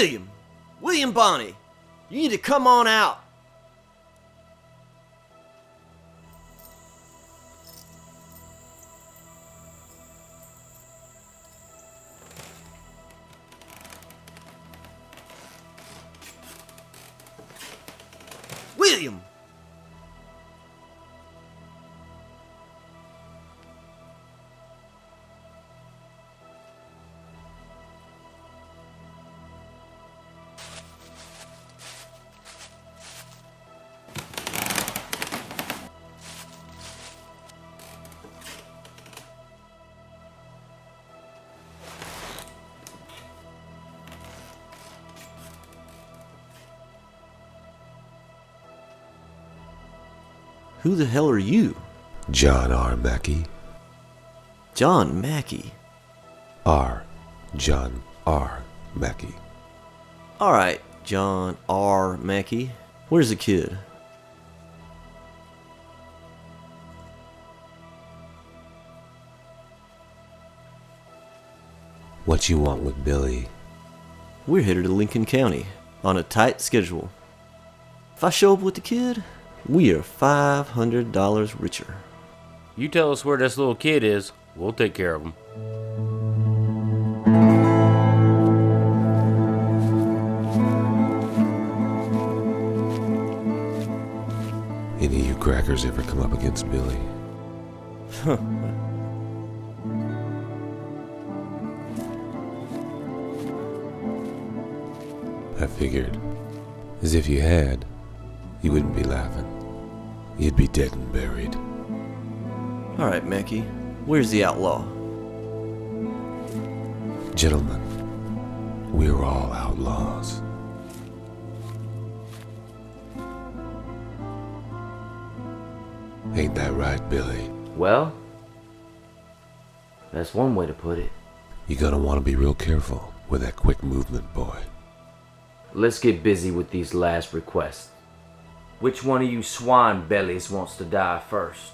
William! William Bonney! You need to come on out! William! Who the hell are you? John R. Mackey. John Mackey. John R. Mackey. Alright, John R. Mackey. Where's the kid? What you want with Billy? We're headed to Lincoln County on a tight schedule. If I show up with the kid, we are $500 richer. You tell us where this little kid is, we'll take care of him. Any of you crackers ever come up against Billy? I figured, as if you had, you wouldn't be laughing. You'd be dead and buried. Alright, Mackey. Where's the outlaw? Gentlemen, we're all outlaws. Ain't that right, Billy? Well, that's one way to put it. You're gonna want to be real careful with that quick movement, boy. Let's get busy with these last requests. Which one of you swine bellies wants to die first?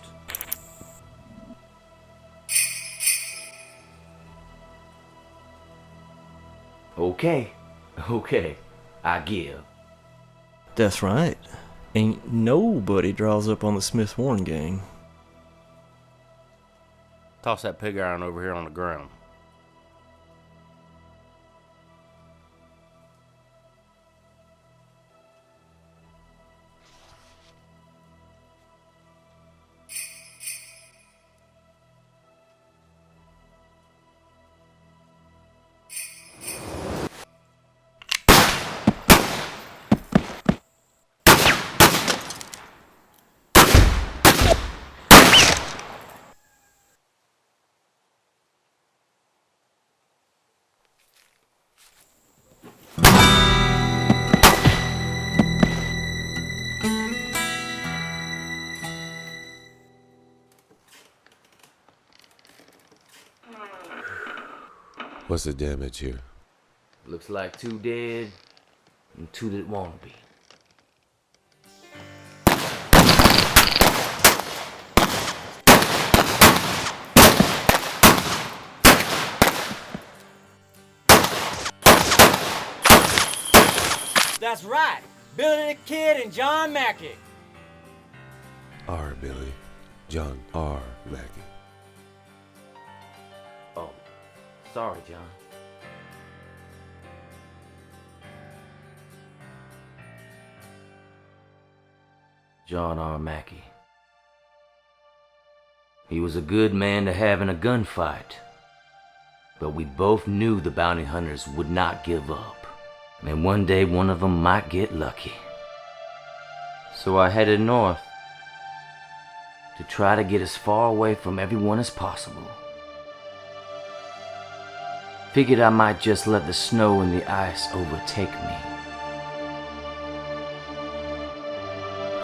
Okay, I give. That's right. Ain't nobody draws up on the Smith Warren gang. Toss that pig iron over here on the ground. What's the damage here? Looks like 2 dead and 2 that wanna be. That's right, Billy the Kid and John Mackey. R. Billy. John R. Mackey. Oh, sorry, John. John R. Mackey. He was a good man to have in a gunfight, but we both knew the bounty hunters would not give up, and one day one of them might get lucky. So I headed north to try to get as far away from everyone as possible. Figured I might just let the snow and the ice overtake me.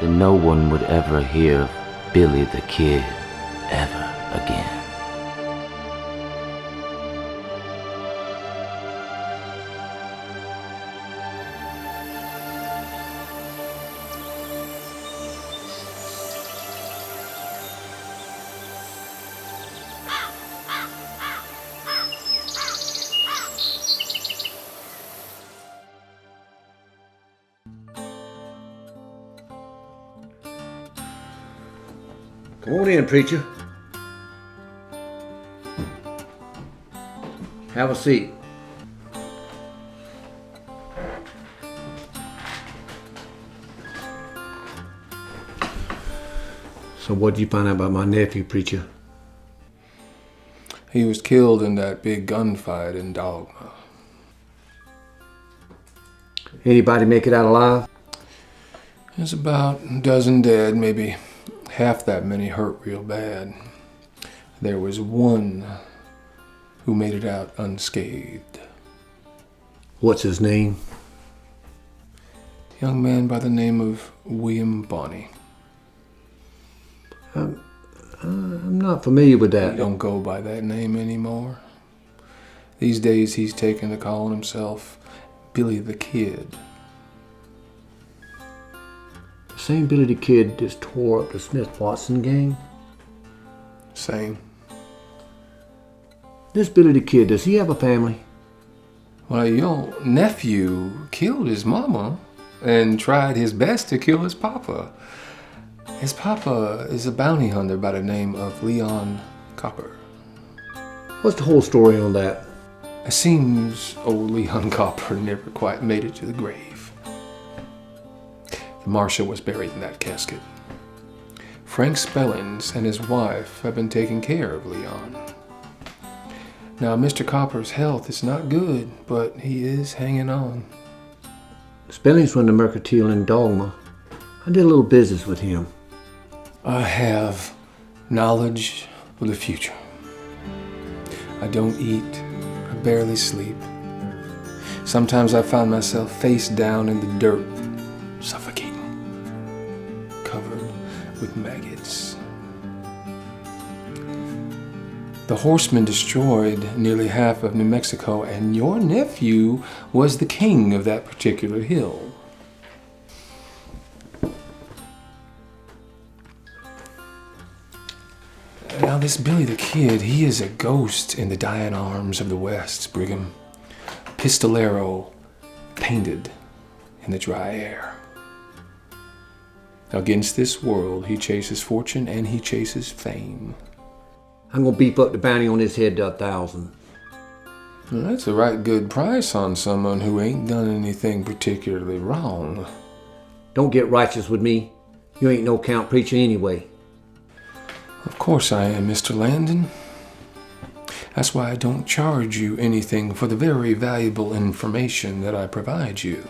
Then no one would ever hear of Billy the Kid ever again. Come on in, preacher. Have a seat. So what did you find out about my nephew, preacher? He was killed in that big gunfight in Dogma. Anybody make it out alive? There's about a dozen dead, maybe half that many hurt real bad. There was one who made it out unscathed. What's his name? A young man by the name of William Bonney. I'm not familiar with He that. don't go by that name anymore. These days he's taken to calling himself Billy the Kid. The same Billy the Kid just tore up the Smith-Watson gang? Same. This Billy the Kid, does he have a family? Well, your nephew killed his mama and tried his best to kill his papa. His papa is a bounty hunter by the name of Leon Copper. What's the whole story on that? It seems old Leon Copper never quite made it to the grave. The marshal was buried in that casket. Frank Spellings and his wife have been taking care of Leon. Now, Mr. Copper's health is not good, but he is hanging on. Spellings went to Mercantile in Dogma. I did a little business with him. I have knowledge of the future. I don't eat. I barely sleep. Sometimes I find myself face down in the dirt, suffocating, covered with maggots. The horsemen destroyed nearly half of New Mexico, and your nephew was the king of that particular hill. Now, this Billy the Kid, he is a ghost in the dying arms of the West, Brigham. A pistolero painted in the dry air. Against this world, he chases fortune and he chases fame. I'm gonna beef up the bounty on his head to 1,000. Well, that's a right good price on someone who ain't done anything particularly wrong. Don't get righteous with me. You ain't no count preacher anyway. Of course I am, Mr. Landon. That's why I don't charge you anything for the very valuable information that I provide you.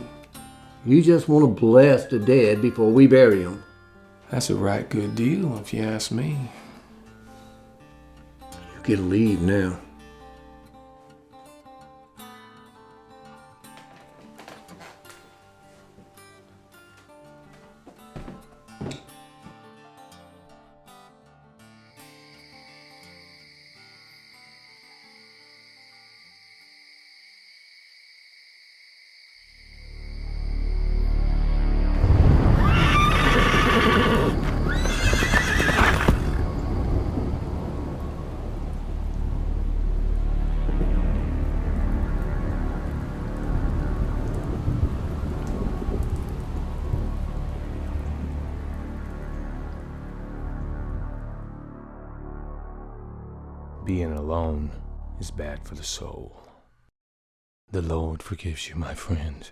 You just want to bless the dead before we bury them. That's a right good deal, if you ask me. You get to leave now. Being alone is bad for the soul. The Lord forgives you, my friend.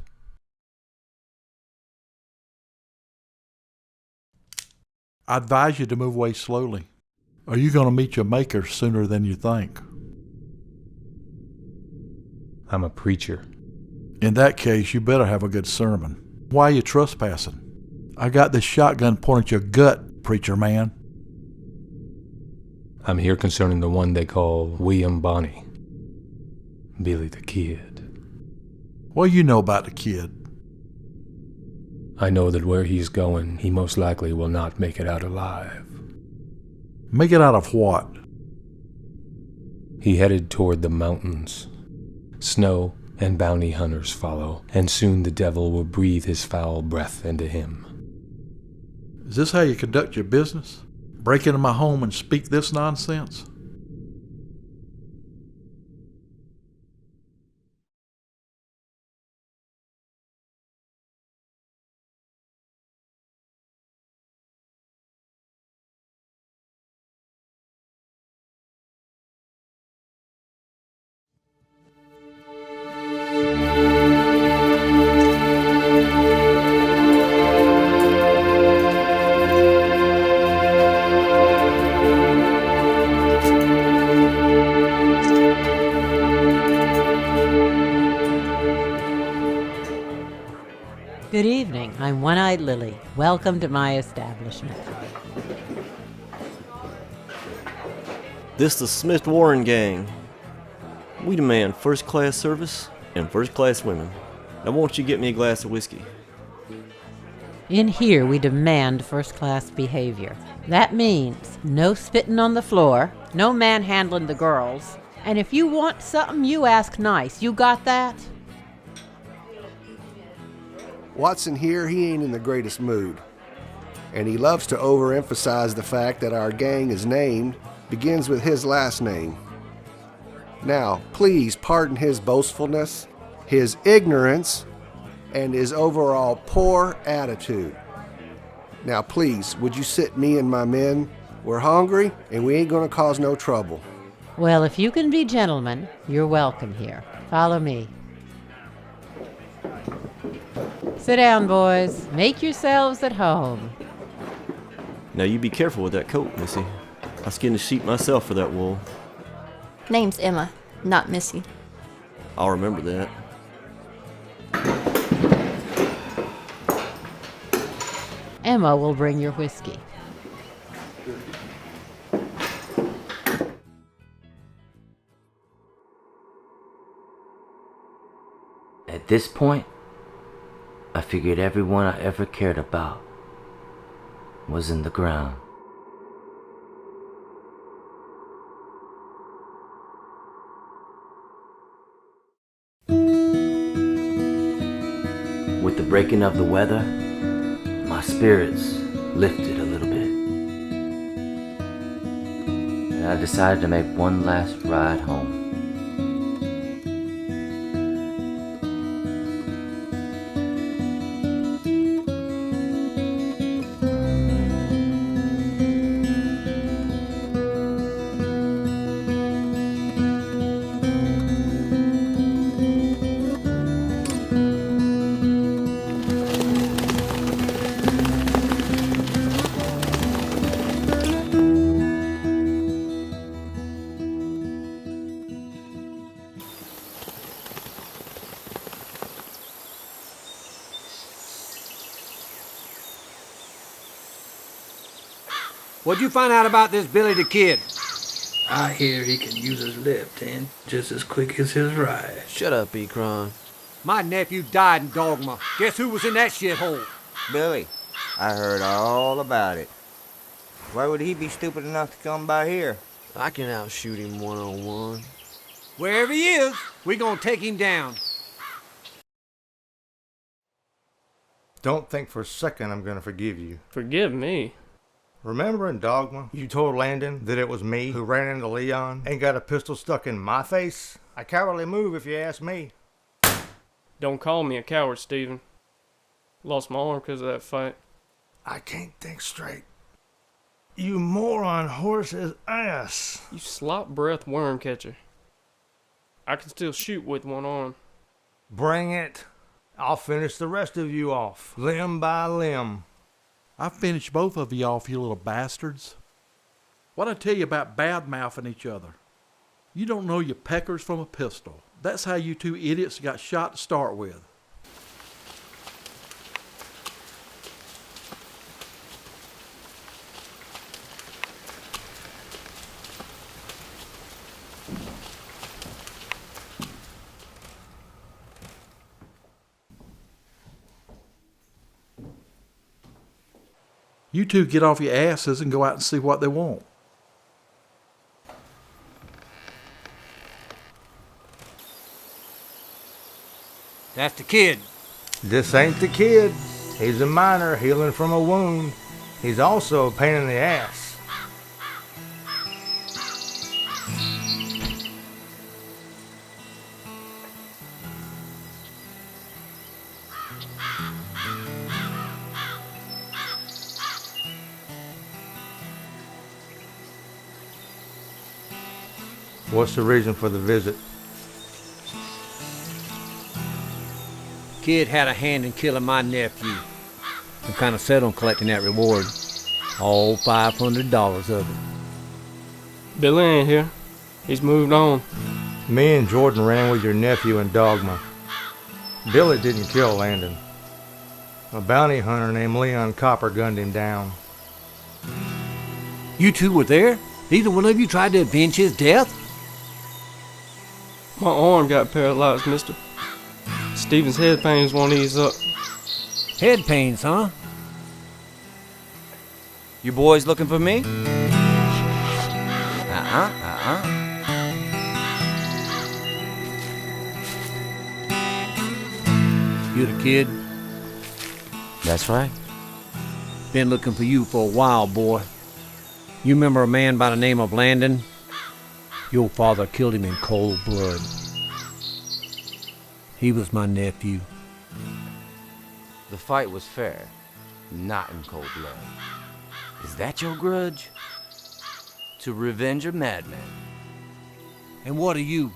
I advise you to move away slowly. Are you going to meet your maker sooner than you think? I'm a preacher. In that case, you better have a good sermon. Why are you trespassing? I got this shotgun pointed at your gut, preacher man. I'm here concerning the one they call William Bonney. Billy the Kid. What do you know about the kid? I know that where he's going, he most likely will not make it out alive. Make it out of what? He headed toward the mountains. Snow and bounty hunters follow, and soon the devil will breathe his foul breath into him. Is this how you conduct your business? Break into my home and speak this nonsense? Good evening. I'm One-Eyed Lilly. Welcome to my establishment. This the Smith Warren gang. We demand first-class service and first-class women. Now won't you get me a glass of whiskey? In here, we demand first-class behavior. That means no spitting on the floor, no manhandling the girls, and if you want something, you ask nice. You got that? Watson here, he ain't in the greatest mood. And he loves to overemphasize the fact that our gang is named, begins with his last name. Now, please pardon his boastfulness, his ignorance, and his overall poor attitude. Now please, would you sit me and my men? We're hungry, and we ain't gonna cause no trouble. Well, if you can be gentlemen, you're welcome here. Follow me. Sit down, boys. Make yourselves at home. Now you be careful with that coat, Missy. I skinned a sheep myself for that wool. Name's Emma, not Missy. I'll remember that. Emma will bring your whiskey. At this point, I figured everyone I ever cared about was in the ground. With the breaking of the weather, my spirits lifted a little bit. And I decided to make one last ride home. What'd you find out about this Billy the Kid? I hear he can use his left hand just as quick as his right. Shut up, Ekron. My nephew died in Dogma. Guess who was in that shithole? Billy. I heard all about it. Why would he be stupid enough to come by here? I can outshoot him one-on-one. Wherever he is, we gonna take him down. Don't think for a second I'm gonna forgive you. Forgive me? Remember in Dogma, you told Landon that it was me who ran into Leon and got a pistol stuck in my face? A cowardly move if you ask me. Don't call me a coward, Stephen. Lost my arm because of that fight. I can't think straight. You moron horse's ass. You slop breath worm catcher. I can still shoot with one arm. Bring it. I'll finish the rest of you off, limb by limb. I finished both of you off, you little bastards. What'd I tell you about bad-mouthing each other? You don't know your peckers from a pistol. That's how you two idiots got shot to start with. You two get off your asses and go out and see what they want. That's the kid. This ain't the kid. He's a miner healing from a wound. He's also a pain in the ass. What's the reason for the visit? Kid had a hand in killing my nephew. I'm kind of set on collecting that reward. All $500 of it. Billy ain't here. He's moved on. Me and Jordan ran with your nephew in Dogma. Billy didn't kill Landon. A bounty hunter named Leon Copper gunned him down. You two were there? Neither one of you tried to avenge his death? My arm got paralyzed, mister. Steven's head pains won't ease up. Head pains, huh? You boys looking for me? You the kid? That's right. Been looking for you for a while, boy. You remember a man by the name of Landon? Your father killed him in cold blood. He was my nephew. The fight was fair, not in cold blood. Is that your grudge? To revenge a madman? And what are you?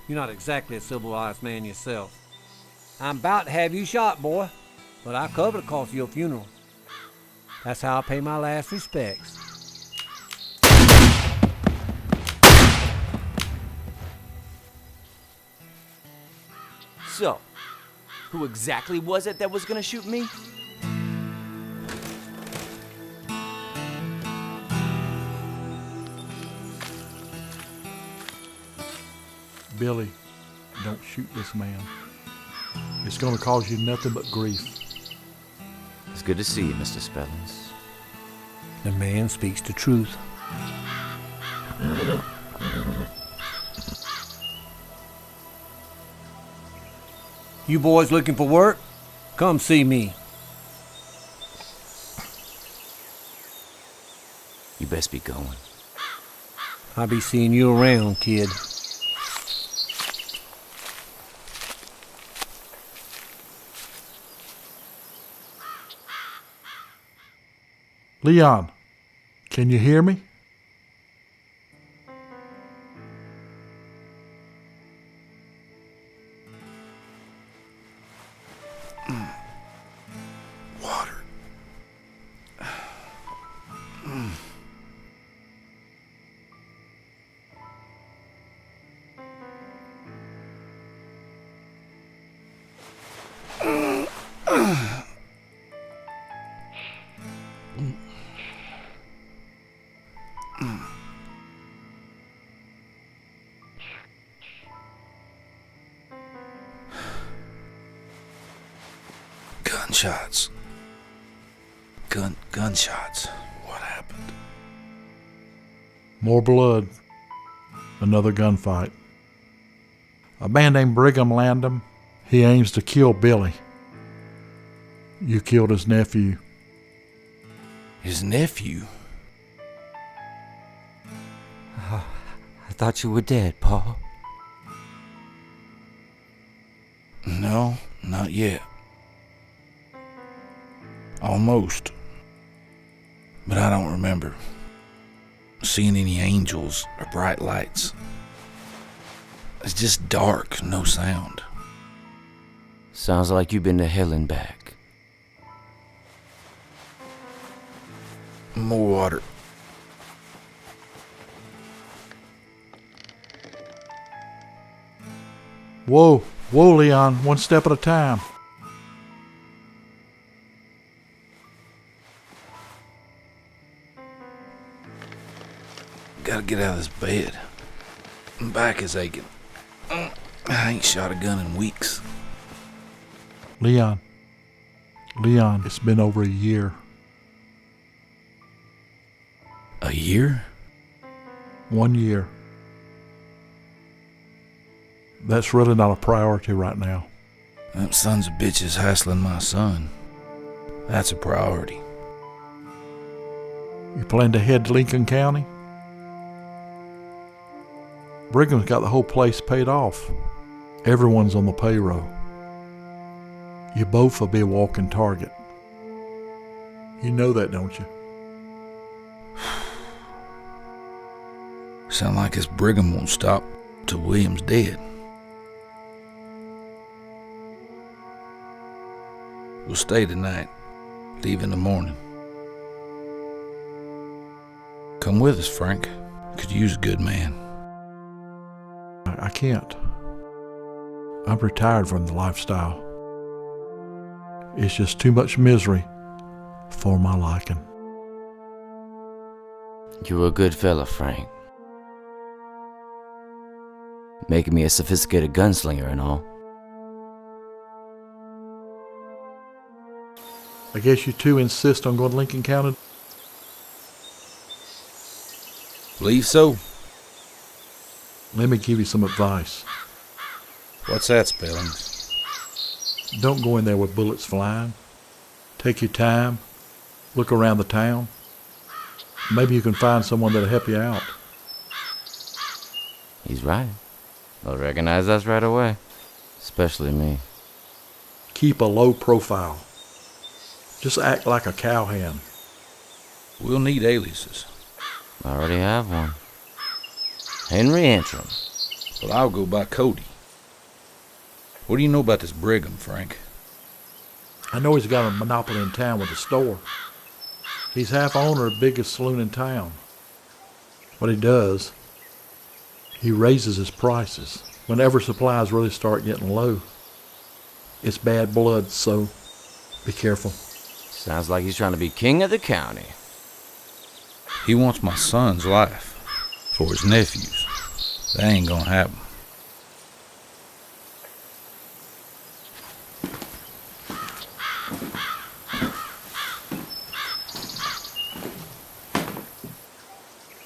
You're not exactly a civilized man yourself. I'm about to have you shot, boy, but I cover the cost of your funeral. That's how I pay my last respects. So, who exactly was it that was gonna shoot me? Billy, don't shoot this man. It's gonna cause you nothing but grief. It's good to see you, Mr. Spellings. The man speaks the truth. You boys looking for work? Come see me. You best be going. I'll be seeing you around, kid. Leon, can you hear me? Water. Gunshots. Gunshots. What happened? More blood. Another gunfight. A man named Brigham Landham. He aims to kill Billy. You killed his nephew. His nephew? Oh, I thought you were dead, Paul. No, not yet. Almost. But I don't remember seeing any angels or bright lights. It's just dark, no sound. Sounds like you've been to hell and back. More water. Whoa, Leon, one step at a time. Gotta get out of this bed. My back is aching. I ain't shot a gun in weeks. Leon, it's been over a year. A year? 1 year. That's really not a priority right now. Them sons of bitches hassling my son. That's a priority. You plan to head to Lincoln County? Brigham's got the whole place paid off. Everyone's on the payroll. You both will be a walking target. You know that, don't you? Sound like this Brigham won't stop till William's dead. We'll stay tonight. Leave in the morning. Come with us, Frank. Could use a good man. I can't. I'm retired from the lifestyle. It's just too much misery for my liking. You're a good fella, Frank. Making me a sophisticated gunslinger and all. I guess you two insist on going to Lincoln County? Believe so. Let me give you some advice. What's that, Spellings? Don't go in there with bullets flying. Take your time. Look around the town. Maybe you can find someone that'll help you out. He's right. They'll recognize us right away. Especially me. Keep a low profile. Just act like a cowhand. We'll need aliases. I already have one. Henry Antrim. Well, I'll go by Cody. What do you know about this Brigham, Frank? I know he's got a monopoly in town with a store. He's half owner of the biggest saloon in town. What he does, he raises his prices whenever supplies really start getting low. It's bad blood, so be careful. Sounds like he's trying to be king of the county. He wants my son's life for his nephews. That ain't gonna happen.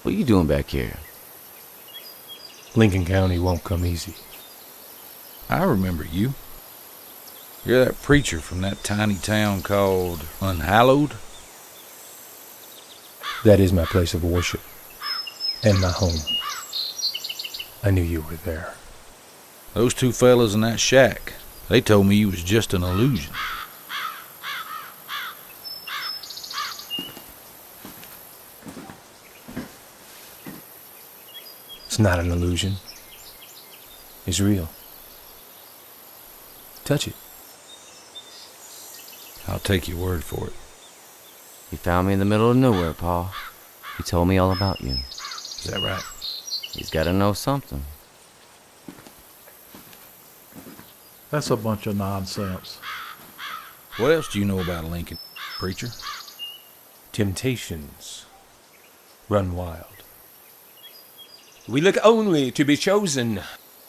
What are you doing back here? Lincoln County won't come easy. I remember you. You're that preacher from that tiny town called Unhallowed? That is my place of worship. And my home. I knew you were there. Those two fellas in that shack, they told me you was just an illusion. It's not an illusion. It's real. Touch it. I'll take your word for it. You found me in the middle of nowhere, Pa. He told me all about you. Is that right? He's got to know something. That's a bunch of nonsense. What else do you know about Lincoln, preacher? Temptations run wild. We look only to be chosen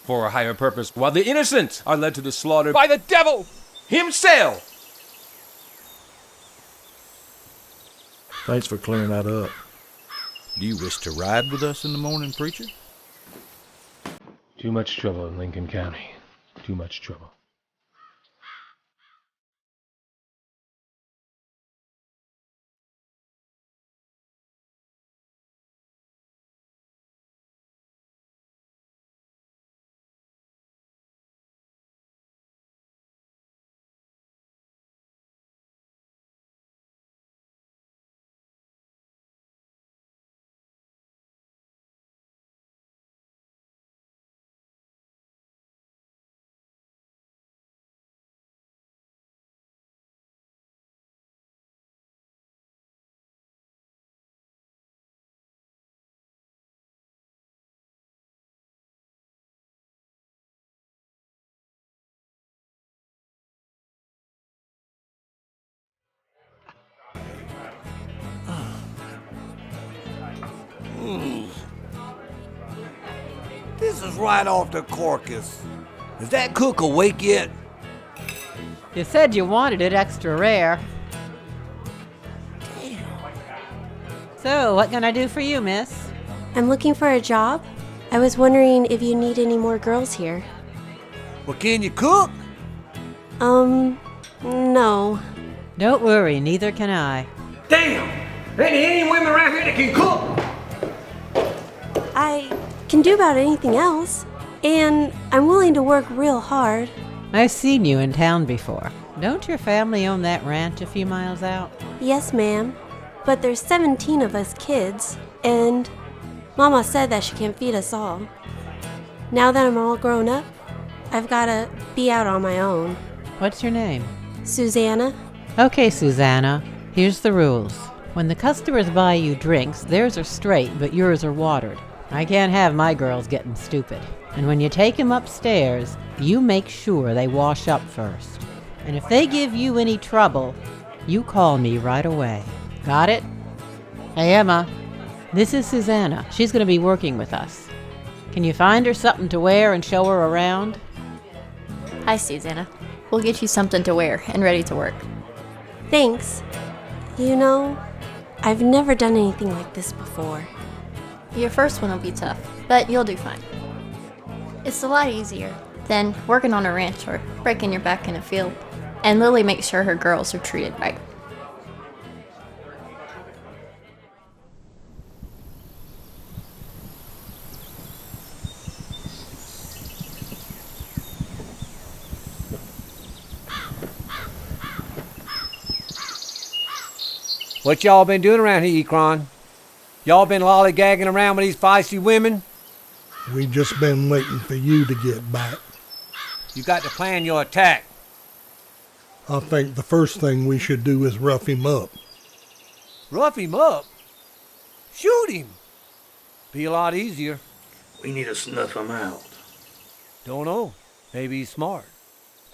for a higher purpose, while the innocent are led to the slaughter by the devil himself. Thanks for clearing that up. Do you wish to ride with us in the morning, preacher? Too much trouble in Lincoln County. Too much trouble. This is right off the corkus. Is that cook awake yet? You said you wanted it extra rare. Damn. So, what can I do for you, miss? I'm looking for a job. I was wondering if you need any more girls here. Well, can you cook? No. Don't worry, neither can I. Damn! Ain't any women around here that can cook? I can do about anything else. And I'm willing to work real hard. I've seen you in town before. Don't your family own that ranch a few miles out? Yes, ma'am. But there's 17 of us kids, and Mama said that she can't feed us all. Now that I'm all grown up, I've gotta be out on my own. What's your name? Susanna. Okay, Susanna. Here's the rules. When the customers buy you drinks, theirs are straight, but yours are watered. I can't have my girls getting stupid. And when you take them upstairs, you make sure they wash up first. And if they give you any trouble, you call me right away. Got it? Hey, Emma. This is Susanna. She's going to be working with us. Can you find her something to wear and show her around? Hi, Susanna. We'll get you something to wear and ready to work. Thanks. You know, I've never done anything like this before. Your first one will be tough, but you'll do fine. It's a lot easier than working on a ranch or breaking your back in a field. And Lilly makes sure her girls are treated right. What y'all been doing around here, Ekron? Y'all been lollygagging around with these feisty women? We just been waiting for you to get back. You got to plan your attack. I think the first thing we should do is rough him up. Rough him up? Shoot him. Be a lot easier. We need to snuff him out. Don't know. Maybe he's smart.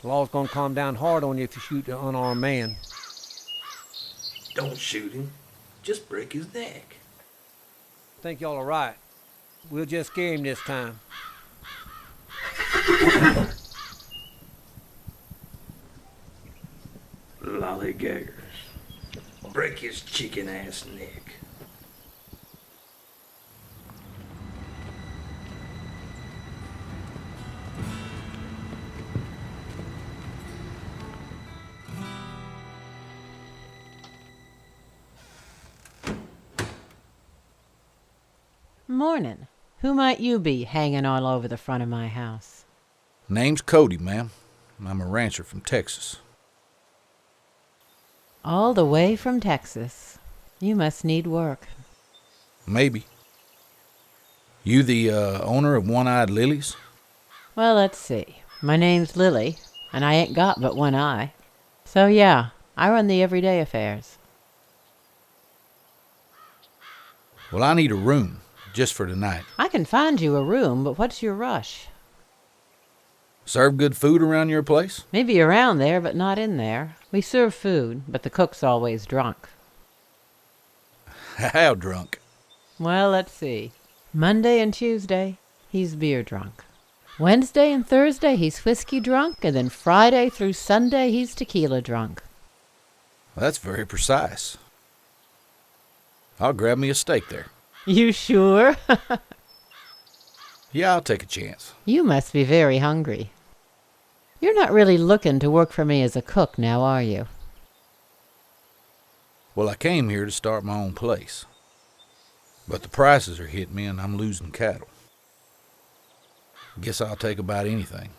The law's gonna come down hard on you if you shoot an unarmed man. Don't shoot him. Just break his neck. I think y'all are right. We'll just scare him this time. Lollygaggers. Break his chicken ass neck. Morning. Who might you be hanging all over the front of my house? Name's Cody, ma'am. I'm a rancher from Texas. All the way from Texas. You must need work. Maybe. You the owner of One-Eyed Lilies? Well, let's see. My name's Lilly, and I ain't got but one eye. So yeah, I run the everyday affairs. Well, I need a room, just for tonight. I can find you a room, but what's your rush? Serve good food around your place? Maybe around there, but not in there. We serve food, but the cook's always drunk. How drunk? Well, let's see. Monday and Tuesday, he's beer drunk. Wednesday and Thursday, he's whiskey drunk, and then Friday through Sunday, he's tequila drunk. Well, that's very precise. I'll grab me a steak there. You sure? Yeah, I'll take a chance. You must be very hungry. You're not really looking to work for me as a cook now, are you? Well, I came here to start my own place. But the prices are hitting me and I'm losing cattle. Guess I'll take about anything.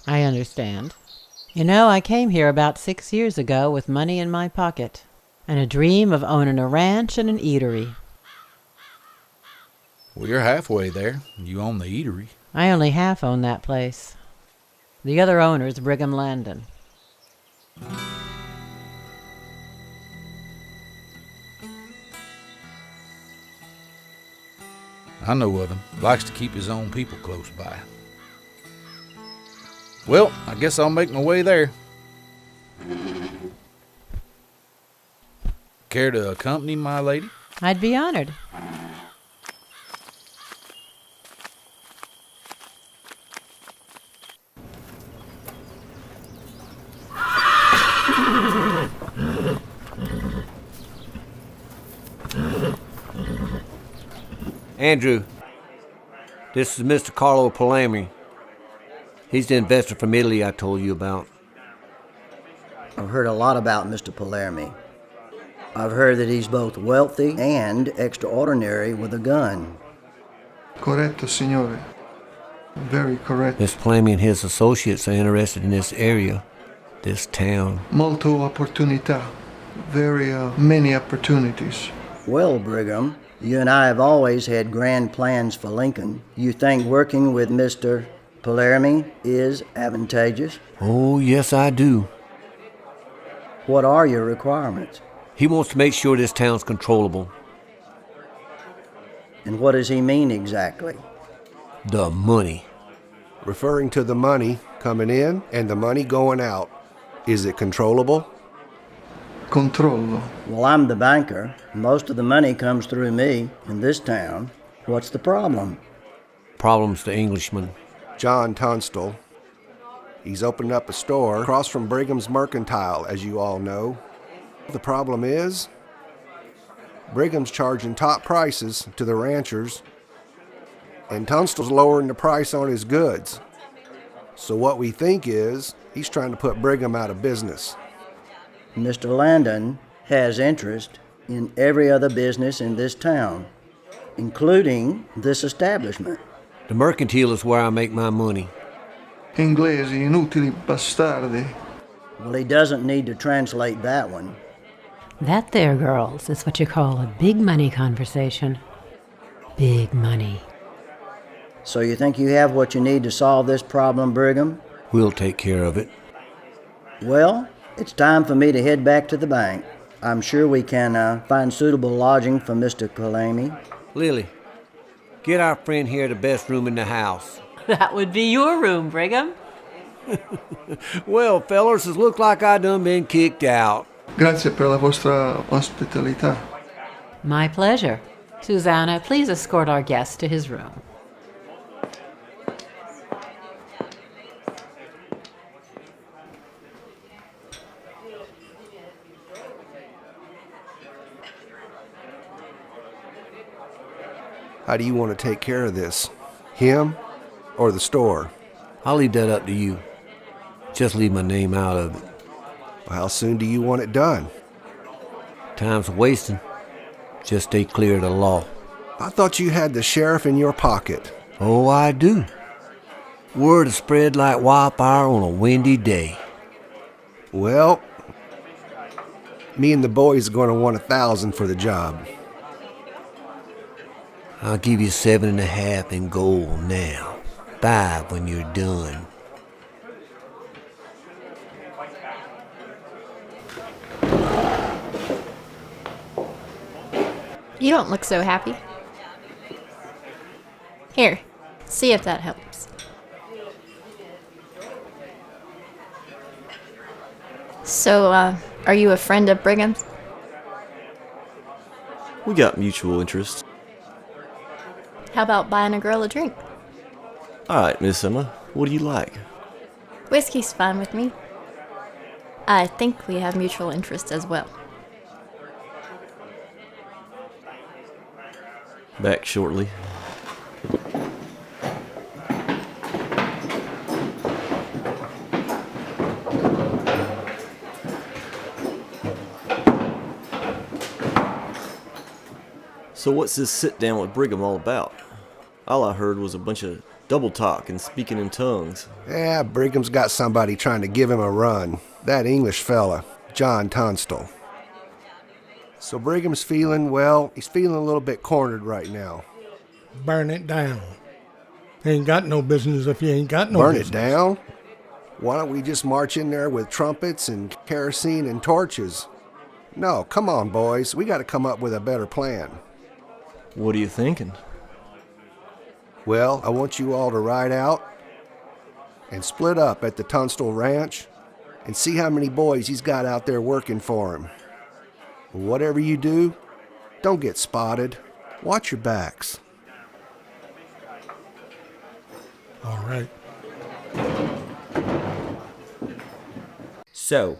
I understand. You know, I came here about 6 years ago with money in my pocket and a dream of owning a ranch and an eatery. Well, you're halfway there. You own the eatery. I only half own that place. The other owner's Brigham Landon. I know of him. Likes to keep his own people close by. Well, I guess I'll make my way there. Care to accompany my lady? I'd be honored. Andrew, this is Mr. Carlo Palermi. He's the investor from Italy I told you about. I've heard a lot about Mr. Palermi. I've heard that he's both wealthy and extraordinary with a gun. Corretto, signore. Very correct. Mr. Palermi and his associates are interested in this area, this town. Molto opportunità. Very many opportunities. Well, Brigham, you and I have always had grand plans for Lincoln. You think working with Mr. Palermi is advantageous? Oh, yes, I do. What are your requirements? He wants to make sure this town's controllable. And what does he mean exactly? The money. Referring to the money coming in and the money going out. Is it controllable? Controllo. Well, I'm the banker. Most of the money comes through me in this town. What's the problem? Problem's the Englishman. John Tunstall. He's opened up a store across from Brigham's Mercantile, as you all know. The problem is, Brigham's charging top prices to the ranchers, and Tunstall's lowering the price on his goods. So what we think is, he's trying to put Brigham out of business. Mr. Landon has interest in every other business in this town, including this establishment. The Mercantile is where I make my money. Inglesi, inutili bastardi. Well, he doesn't need to translate that one. That there, girls, is what you call a big money conversation. Big money. So you think you have what you need to solve this problem, Brigham? We'll take care of it. Well, it's time for me to head back to the bank. I'm sure we can find suitable lodging for Mr. Kalami. Lilly, get our friend here the best room in the house. That would be your room, Brigham. Well, fellers, it looked like I done been kicked out. Grazie per la vostra ospitalità. My pleasure. Susanna, please escort our guest to his room. How do you want to take care of this? Him or the store? I'll leave that up to you. Just leave my name out of it. Well, how soon do you want it done? Time's wasting. Just stay clear of the law. I thought you had the sheriff in your pocket. Oh, I do. Word is spread like wildfire on a windy day. Well, me and the boys are going to want 1,000 for the job. I'll give you 7.5 in gold now. 5 when you're done. You don't look so happy. Here, see if that helps. So, are you a friend of Brigham's? We got mutual interests. How about buying a girl a drink? All right, Miss Emma, what do you like? Whiskey's fine with me. I think we have mutual interests as well. Back shortly. So what's this sit down with Brigham all about? All I heard was a bunch of double talk and speaking in tongues. Yeah, Brigham's got somebody trying to give him a run. That English fella, John Tunstall. So Brigham's feeling, well, he's feeling a little bit cornered right now. Burn it down. Ain't got no business if you ain't got no Burn business. it down? Why don't we just march in there with trumpets and kerosene and torches? No, come on, boys. We got to come up with a better plan. What are you thinking? Well, I want you all to ride out and split up at the Tunstall Ranch and see how many boys he's got out there working for him. Whatever you do, don't get spotted. Watch your backs. All right. So,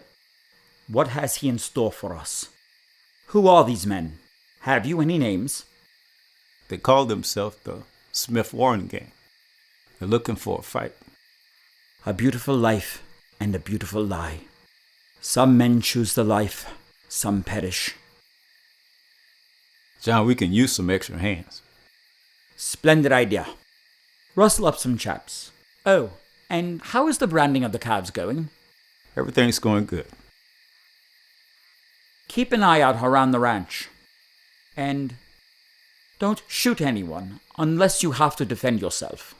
what has he in store for us? Who are these men? Have you any names? They call themselves the Smith Warren Gang. They're looking for a fight. A beautiful life and a beautiful lie. Some men choose the life, some perish. John, we can use some extra hands. Splendid idea. Rustle up some chaps. Oh, and how is the branding of the calves going? Everything's going good. Keep an eye out around the ranch. And don't shoot anyone unless you have to defend yourself.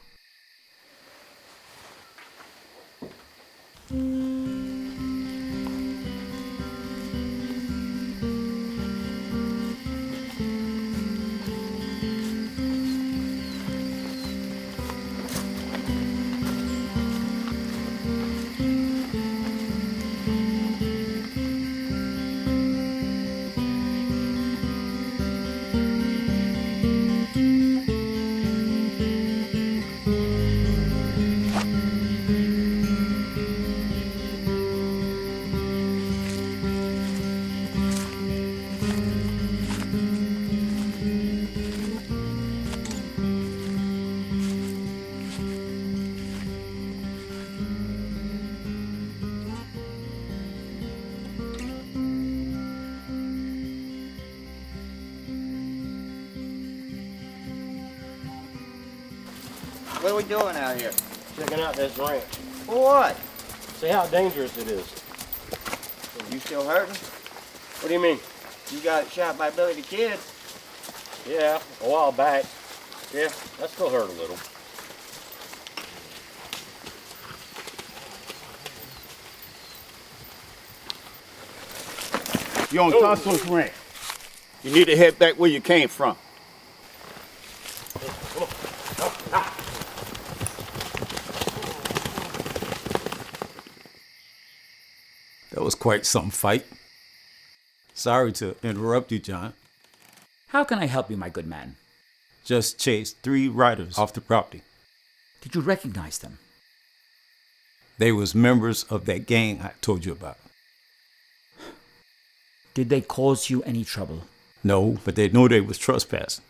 What are we doing out here? Checking out this ranch. For what? See how dangerous it is. You still hurting? What do you mean? You got shot by Billy the Kid. Yeah, a while back. Yeah, that still hurt a little. You're on Counsel's ranch. You need to head back where you came from. That was quite some fight. Sorry to interrupt you, John. How can I help you, my good man? Just chased 3 riders off the property. Did you recognize them? They was members of that gang I told you about. Did they cause you any trouble? No, but they knew they was trespassing.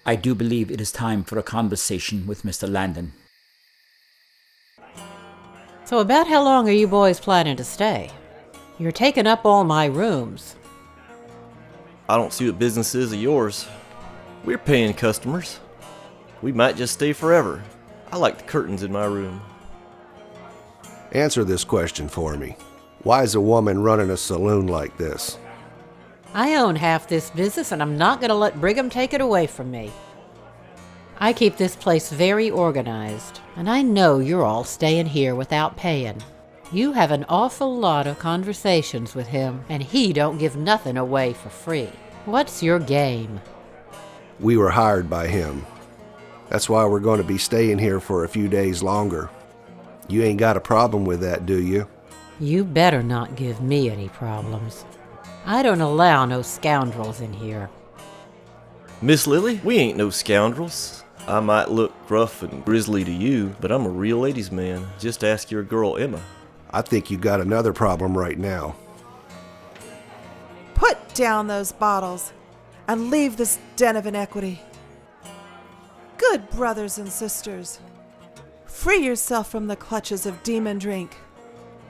I do believe it is time for a conversation with Mr. Landon. So about how long are you boys planning to stay? You're taking up all my rooms. I don't see what business is of yours. We're paying customers. We might just stay forever. I like the curtains in my room. Answer this question for me. Why is a woman running a saloon like this? I own half this business and I'm not going to let Brigham take it away from me. I keep this place very organized, and I know you're all staying here without paying. You have an awful lot of conversations with him, and he don't give nothing away for free. What's your game? We were hired by him. That's why we're going to be staying here for a few days longer. You ain't got a problem with that, do you? You better not give me any problems. I don't allow no scoundrels in here. Miss Lilly, we ain't no scoundrels. I might look rough and grisly to you, but I'm a real ladies' man. Just ask your girl Emma. I think you got another problem right now. Put down those bottles and leave this den of inequity. Good brothers and sisters, free yourself from the clutches of demon drink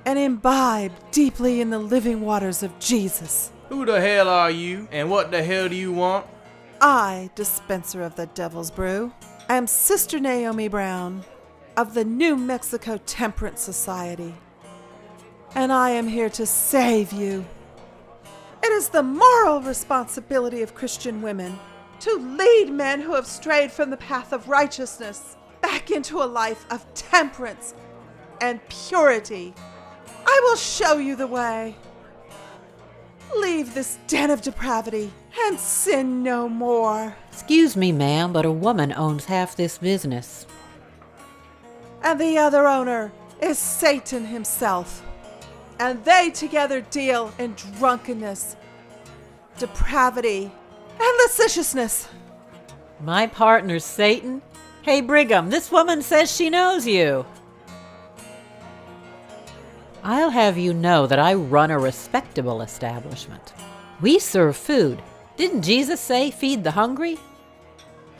and imbibe deeply in the living waters of Jesus. Who the hell are you, and what the hell do you want? I, dispenser of the devil's brew, am Sister Naomi Brown of the New Mexico Temperance Society, and I am here to save you. It is the moral responsibility of Christian women to lead men who have strayed from the path of righteousness back into a life of temperance and purity. I will show you the way. Leave this den of depravity and sin no more. Excuse me, ma'am, but a woman owns half this business. And the other owner is Satan himself. And they together deal in drunkenness, depravity, and lasciviousness. My partner's Satan? Hey, Brigham, this woman says she knows you. I'll have you know that I run a respectable establishment. We serve food. Didn't Jesus say, feed the hungry?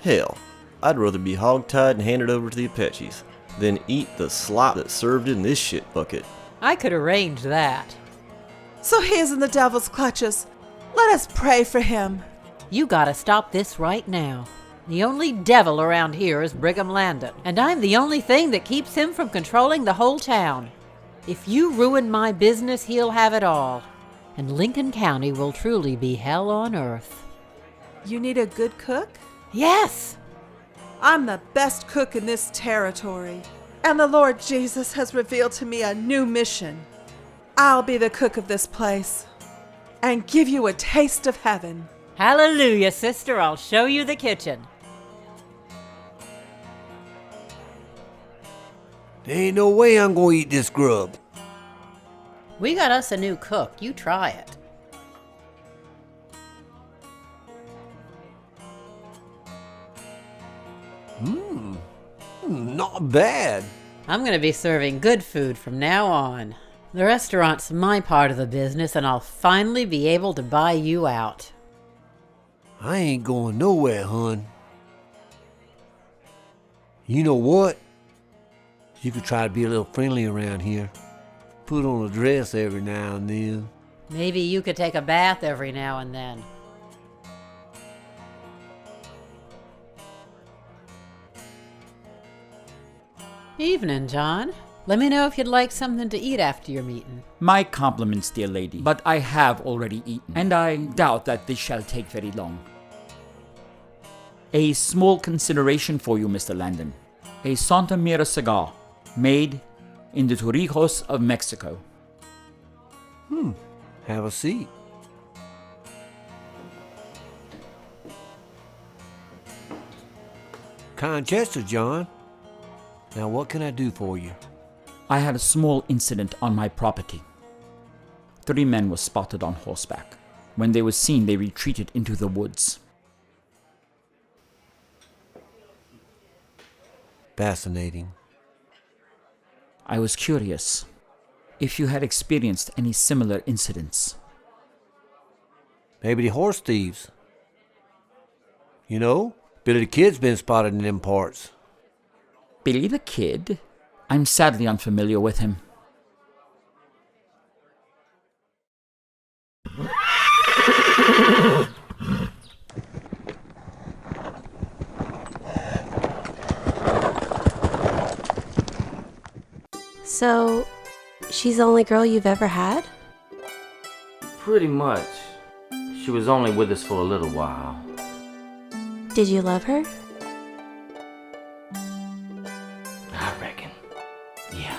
Hell, I'd rather be hogtied and handed over to the Apaches than eat the slop that's served in this shit bucket. I could arrange that. So he is in the devil's clutches. Let us pray for him. You gotta stop this right now. The only devil around here is Brigham Landon, and I'm the only thing that keeps him from controlling the whole town. If you ruin my business, he'll have it all. And Lincoln County will truly be hell on earth. You need a good cook? Yes! I'm the best cook in this territory. And the Lord Jesus has revealed to me a new mission. I'll be the cook of this place and give you a taste of heaven. Hallelujah, sister. I'll show you the kitchen. There ain't no way I'm gonna eat this grub. We got us a new cook. You try it. Not bad. I'm gonna be serving good food from now on. The restaurant's my part of the business, and I'll finally be able to buy you out. I ain't going nowhere, hon. You know what? You could try to be a little friendly around here. Put on a dress every now and then. Maybe you could take a bath every now and then. Evening, John. Let me know if you'd like something to eat after your meeting. My compliments, dear lady, but I have already eaten, and I doubt that this shall take very long. A small consideration for you, Mr. Landon. A Santa Mira cigar, made in the Torrijos of Mexico. Have a seat. Kind gesture, John. Now what can I do for you? I had a small incident on my property. 3 men were spotted on horseback. When they were seen, they retreated into the woods. Fascinating. I was curious if you had experienced any similar incidents. Maybe the horse thieves. You know, Billy the Kid's been spotted in them parts. Billy the Kid? I'm sadly unfamiliar with him. So, she's the only girl you've ever had? Pretty much. She was only with us for a little while. Did you love her? I reckon. Yeah.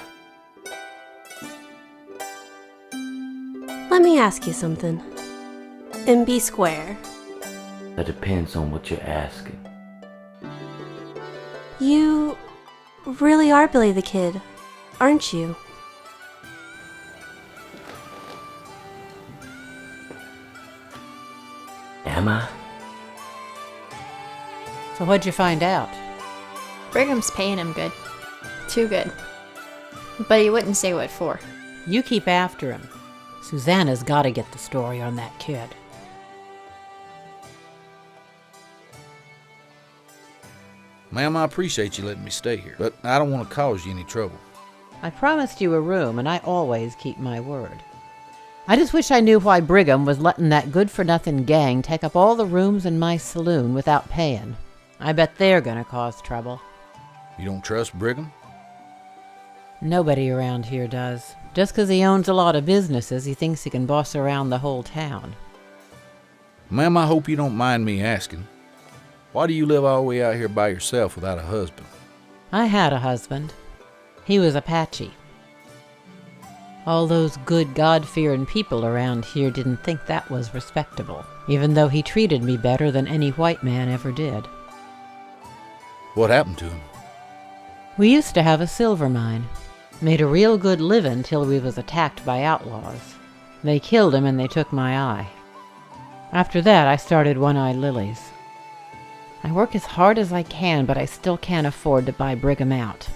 Let me ask you something. And be square. That depends on what you're asking. You really are Billy the Kid, aren't you? Am I? So what'd you find out? Brigham's paying him good. Too good. But he wouldn't say what for. You keep after him. Susanna's gotta get the story on that kid. Ma'am, I appreciate you letting me stay here, but I don't want to cause you any trouble. I promised you a room, and I always keep my word. I just wish I knew why Brigham was letting that good-for-nothing gang take up all the rooms in my saloon without paying. I bet they're gonna cause trouble. You don't trust Brigham? Nobody around here does. Just 'cause he owns a lot of businesses, he thinks he can boss around the whole town. Ma'am, I hope you don't mind me asking. Why do you live all the way out here by yourself without a husband? I had a husband. He was Apache. All those good God-fearing people around here didn't think that was respectable, even though he treated me better than any white man ever did. What happened to him? We used to have a silver mine. Made a real good living till we was attacked by outlaws. They killed him and they took my eye. After that, I started One-Eye Lilies. I work as hard as I can, but I still can't afford to buy Brigham out.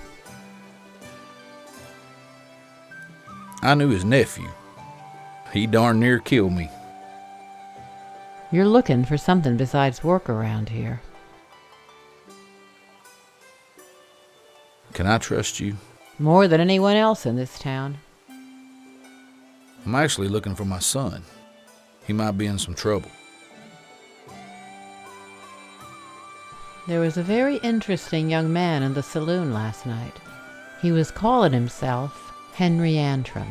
I knew his nephew. He darn near killed me. You're looking for something besides work around here. Can I trust you? More than anyone else in this town. I'm actually looking for my son. He might be in some trouble. There was a very interesting young man in the saloon last night. He was calling himself Henry Antrim.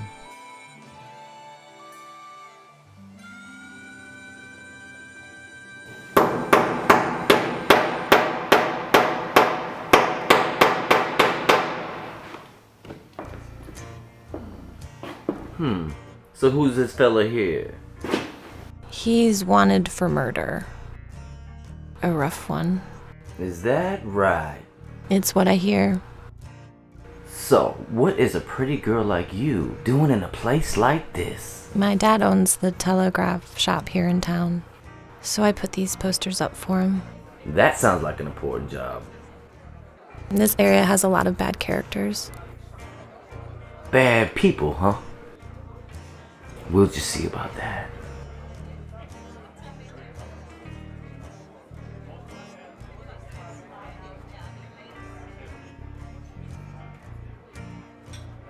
So who's this fella here? He's wanted for murder. A rough one. Is that right? It's what I hear. So, what is a pretty girl like you doing in a place like this? My dad owns the telegraph shop here in town, so I put these posters up for him. That sounds like an important job. This area has a lot of bad characters. Bad people, huh? We'll just see about that.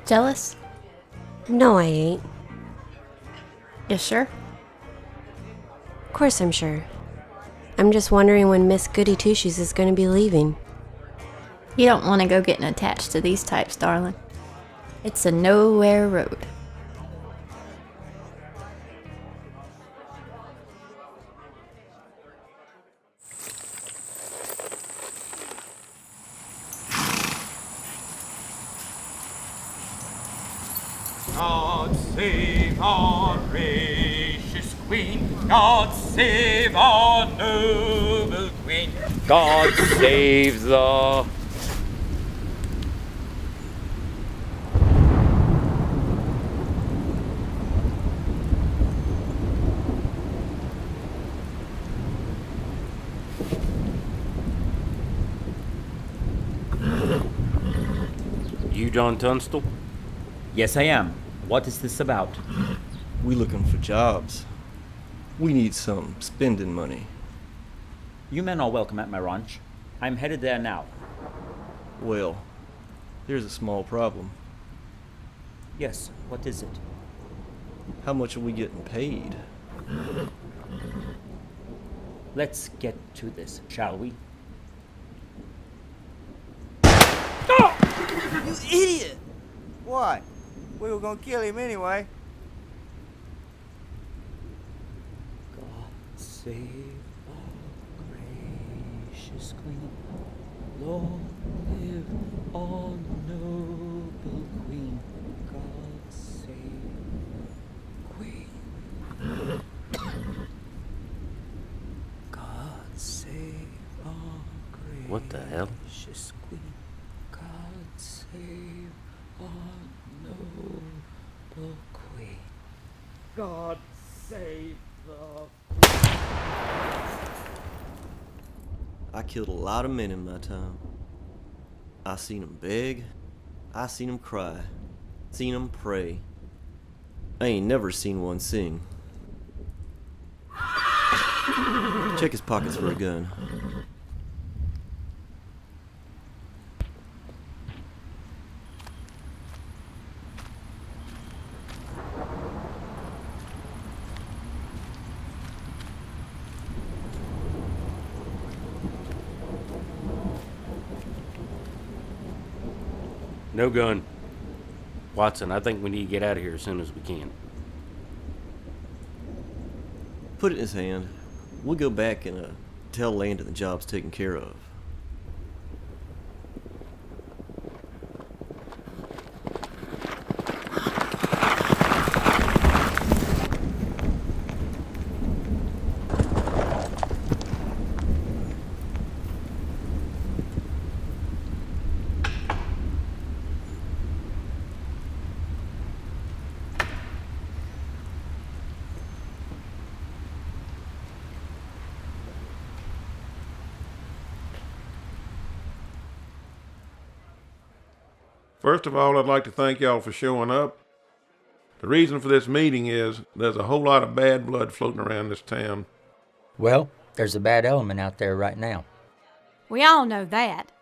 Jealous? No, I ain't. You sure? Of course I'm sure. I'm just wondering when Miss Goody Two-Shoes is going to be leaving. You don't want to go getting attached to these types, darling. It's a nowhere road. God save our gracious Queen. God save our noble Queen. God save the... You John Tunstall? Yes, I am. What is this about? We looking for jobs. We need some spending money. You men are welcome at my ranch. I'm headed there now. Well, there's a small problem. Yes, what is it? How much are we getting paid? Let's get to this, shall we? You idiot! What? We were gonna kill him anyway. God save our gracious Queen. Long live our noble Queen. God save Queen. God save our gracious What the hell? Queen. God save our noble Queen. God save the... I killed a lot of men in my time. I seen them beg. I seen them cry. Seen them pray. I ain't never seen one sing. Check his pockets for a gun. No gun. Watson, I think we need to get out of here as soon as we can. Put it in his hand. We'll go back and tell Landon the job's taken care of. First of all, I'd like to thank y'all for showing up. The reason for this meeting is there's a whole lot of bad blood floating around this town. Well, there's a bad element out there right now. We all know that.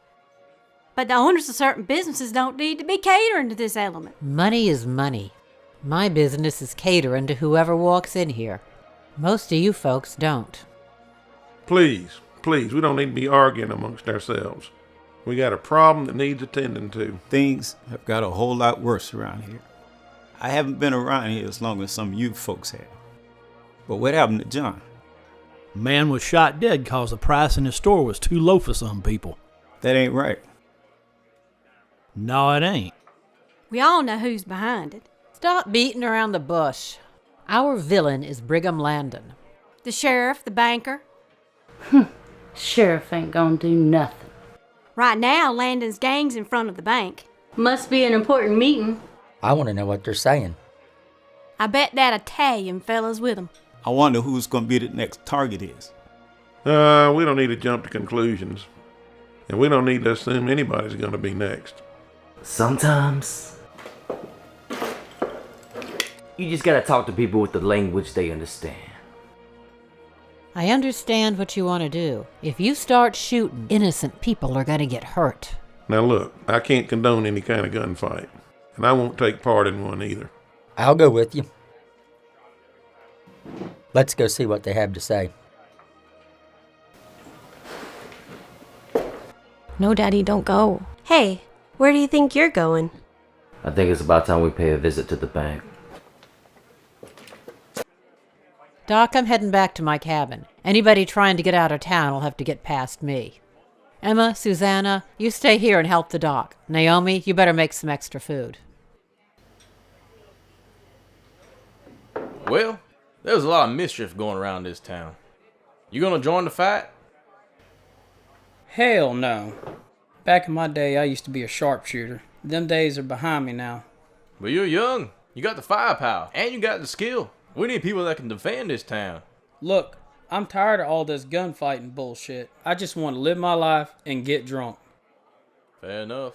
But the owners of certain businesses don't need to be catering to this element. Money is money. My business is catering to whoever walks in here. Most of you folks don't. Please, we don't need to be arguing amongst ourselves. We got a problem that needs attending to. Things have got a whole lot worse around here. I haven't been around here as long as some of you folks have. But what happened to John? Man was shot dead because the price in his store was too low for some people. That ain't right. No, it ain't. We all know who's behind it. Stop beating around the bush. Our villain is Brigham Landon. The sheriff, the banker. Sheriff ain't gonna do nothing. Right now, Landon's gang's in front of the bank. Must be an important meeting. I want to know what they're saying. I bet that Italian fella's with them. I wonder who's going to be the next target is. We don't need to jump to conclusions. And we don't need to assume anybody's going to be next. Sometimes you just gotta talk to people with the language they understand. I understand what you want to do. If you start shooting, innocent people are going to get hurt. Now look, I can't condone any kind of gunfight. And I won't take part in one either. I'll go with you. Let's go see what they have to say. No, Daddy, don't go. Hey, where do you think you're going? I think it's about time we pay a visit to the bank. Doc, I'm heading back to my cabin. Anybody trying to get out of town will have to get past me. Emma, Susanna, you stay here and help the doc. Naomi, you better make some extra food. Well, there's a lot of mischief going around this town. You gonna join the fight? Hell no. Back in my day, I used to be a sharpshooter. Them days are behind me now. But you're young. You got the firepower, and you got the skill. We need people that can defend this town. Look, I'm tired of all this gunfighting bullshit. I just want to live my life and get drunk. Fair enough.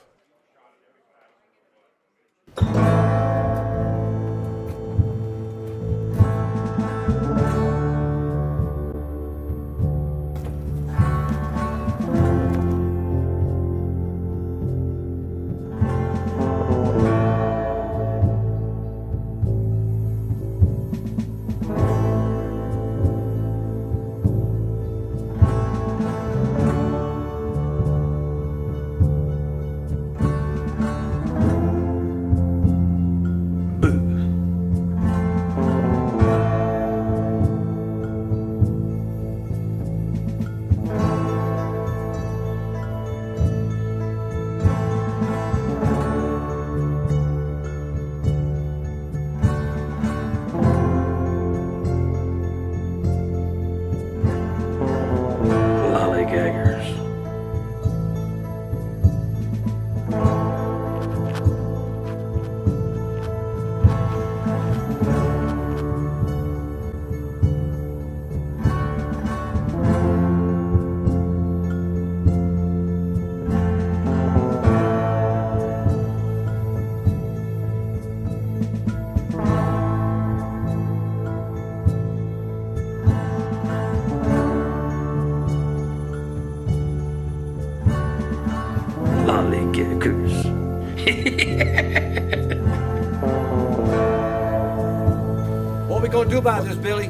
What we gonna do about this, Billy?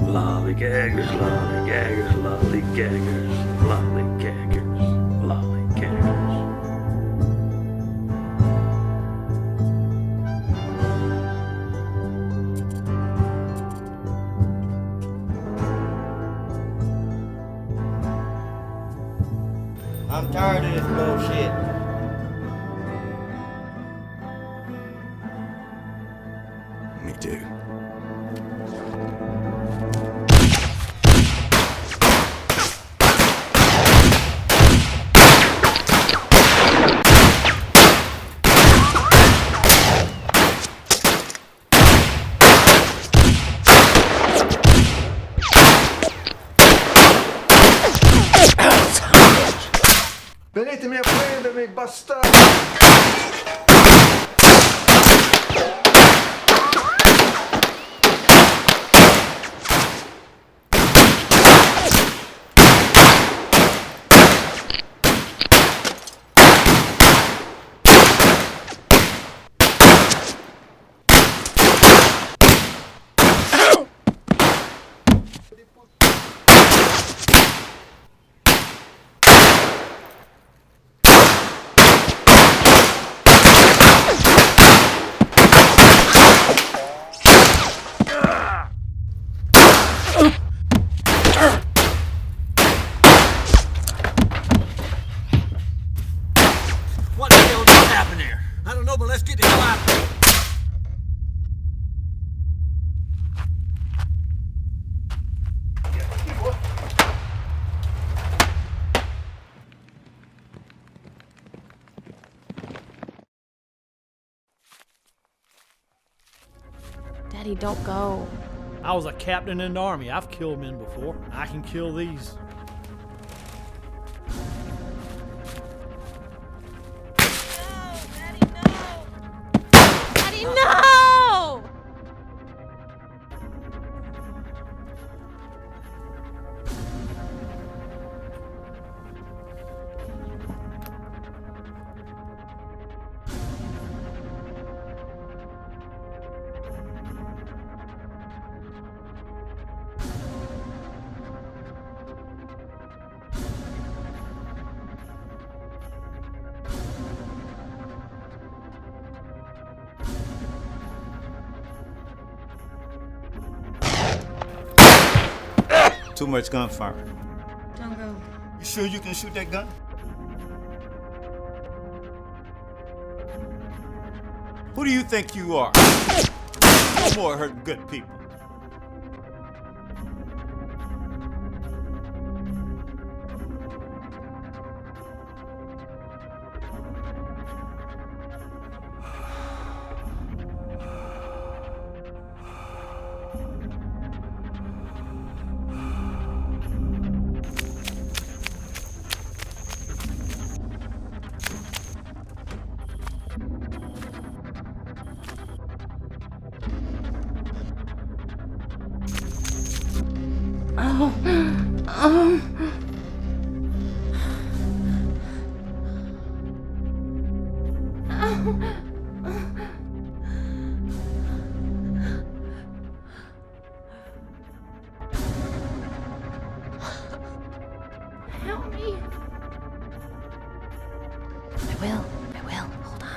Lollygaggers, lollygaggers, lollygaggers, lollygaggers, lollygaggers. I'm tired of this bullshit. Me too. Venitemi a prendermi, bastardi! What the hell just happened here? I don't know, but let's get the hell out of here. Daddy, don't go. I was a captain in the army. I've killed men before. I can kill these. Daddy, no! Too much gunfire. Don't go. You sure you can shoot that gun? Who do you think you are? No more hurting good people. Help me. I will. Hold on.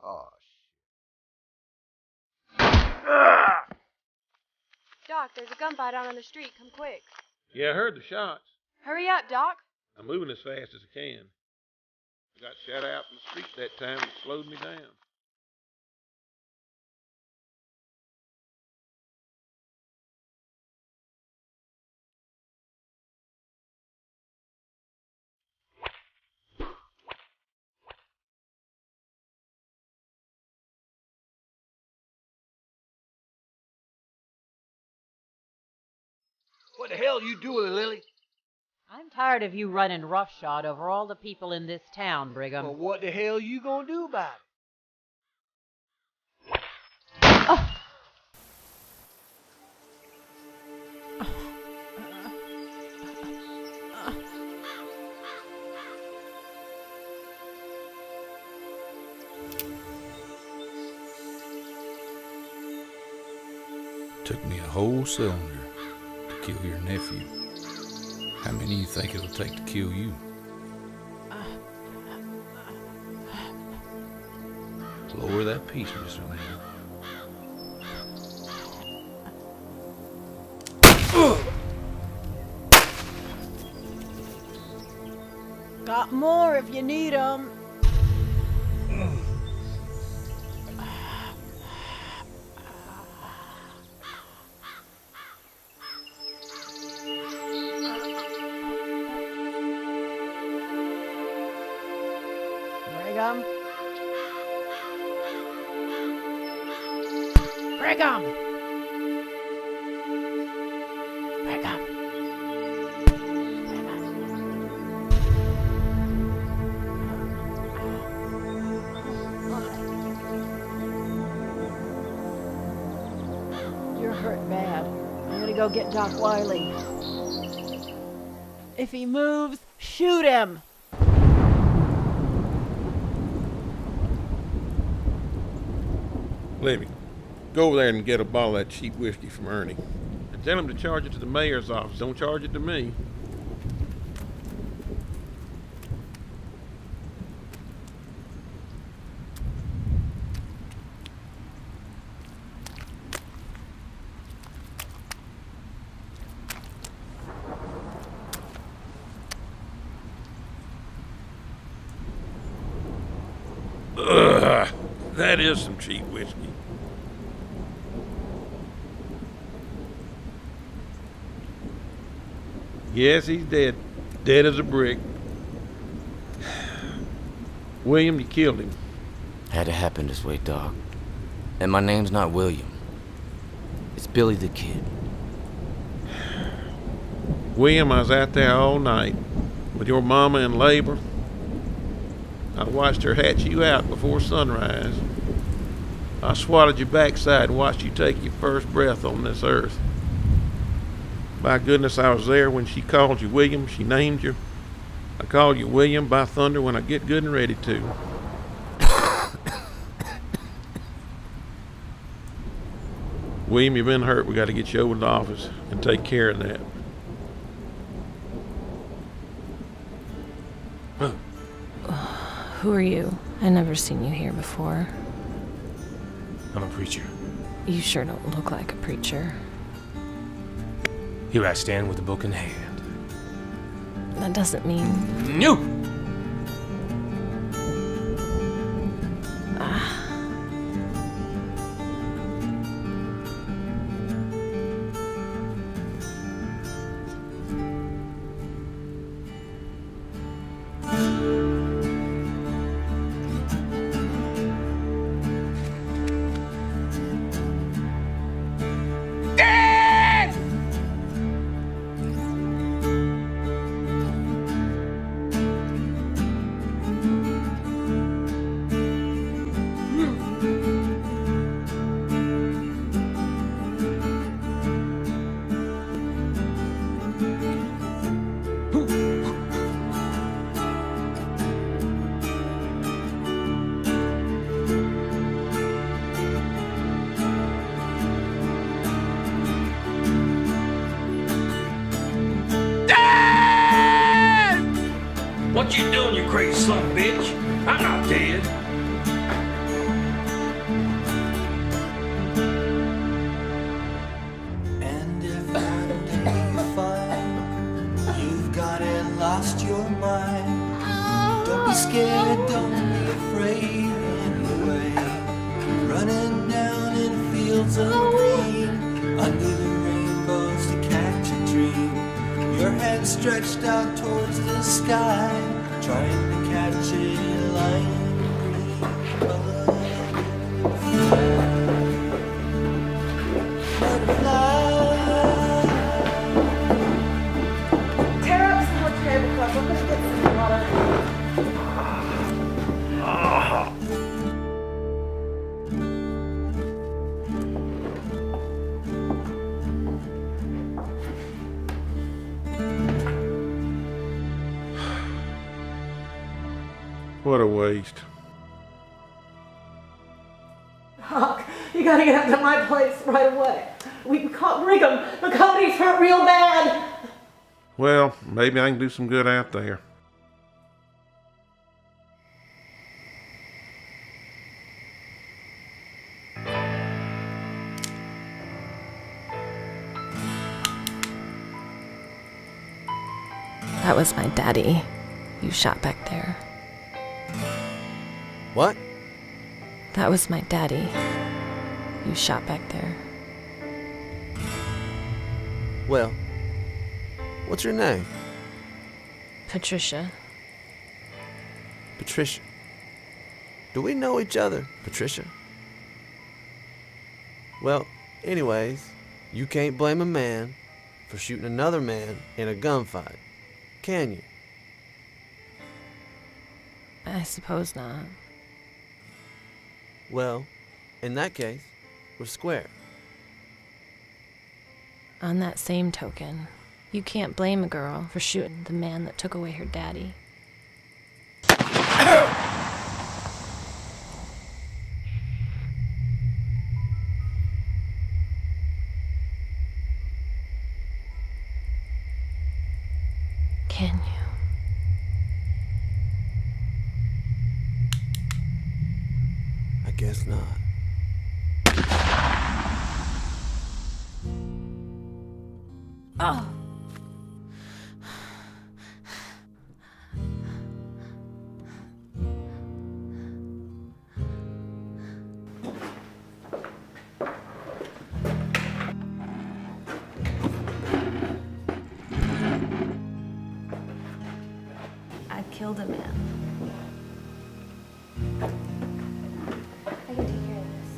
Oh, Doc, there's a gunfight out on the street. Come quick. Yeah, I heard the shots. Hurry up, Doc. I'm moving as fast as I can. I got shot out in the street that time and it slowed me down. What the hell you doing, Lilly? I'm tired of you running roughshod over all the people in this town, Brigham. Well, what the hell you gonna do about it? Took me a whole cylinder to kill your nephew. How many you think it'll take to kill you? Lower that piece, Mr. Lane. Got more if you need 'em. Brigham. Brigham. Brigham. You're hurt bad. I'm gonna go get Doc Wiley. If he moves, shoot him. Libby, go over there and get a bottle of that cheap whiskey from Ernie. And tell him to charge it to the mayor's office. Don't charge it to me. is some cheap whiskey. Yes, he's dead. Dead as a brick. William, you killed him. Had to happen this way, Doc. And my name's not William. It's Billy the Kid. William, I was out there all night with your mama in labor. I watched her hatch you out before sunrise. I swatted your backside and watched you take your first breath on this earth. By goodness, I was there when she called you William. She named you. I call you William, by thunder, when I get good and ready to. William, you've been hurt. We got to get you over to the office and take care of that. Who are you? I never seen you here before. I'm a preacher. You sure don't look like a preacher. Here I stand with a book in hand. That doesn't mean... No! What you doing, you crazy son of a bitch? I'm not dead. And if one day you find you've got it, lost your mind, don't be scared, don't be afraid anyway. Running down in fields of green, under the rainbows to catch a dream. Your head stretched out towards the sky, trying to catch a lion Tear up some more tablecloth. Let us get some water. What a waste. Doc, you gotta get up to my place right away. We caught Brigham, but Cody's hurt real bad. Well, maybe I can do some good out there. That was my daddy you shot back there. What? That was my daddy you shot back there. Well, what's your name? Patricia. Patricia. Do we know each other, Patricia? Well, anyways, you can't blame a man for shooting another man in a gunfight, can you? I suppose not. Well, in that case, we're square. On that same token, you can't blame a girl for shooting the man that took away her daddy. Can you? I guess not. Oh. killed a man. I can take care of this.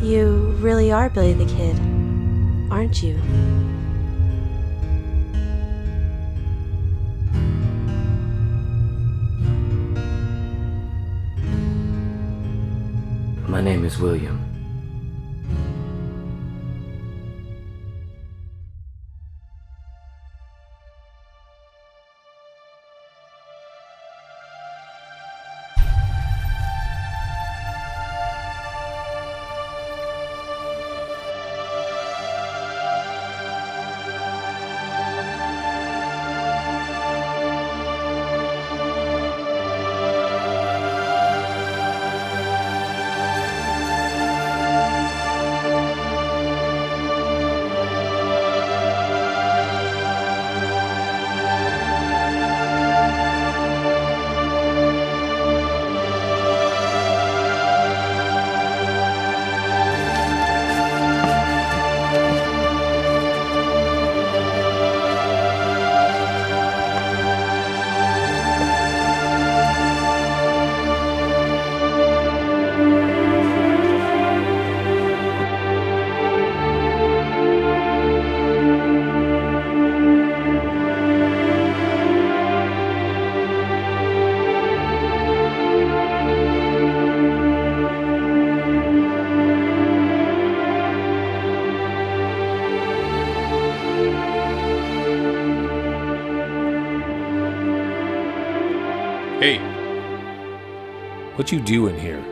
You really are Billy the Kid, aren't you? My name is William. Hey, what you doing here?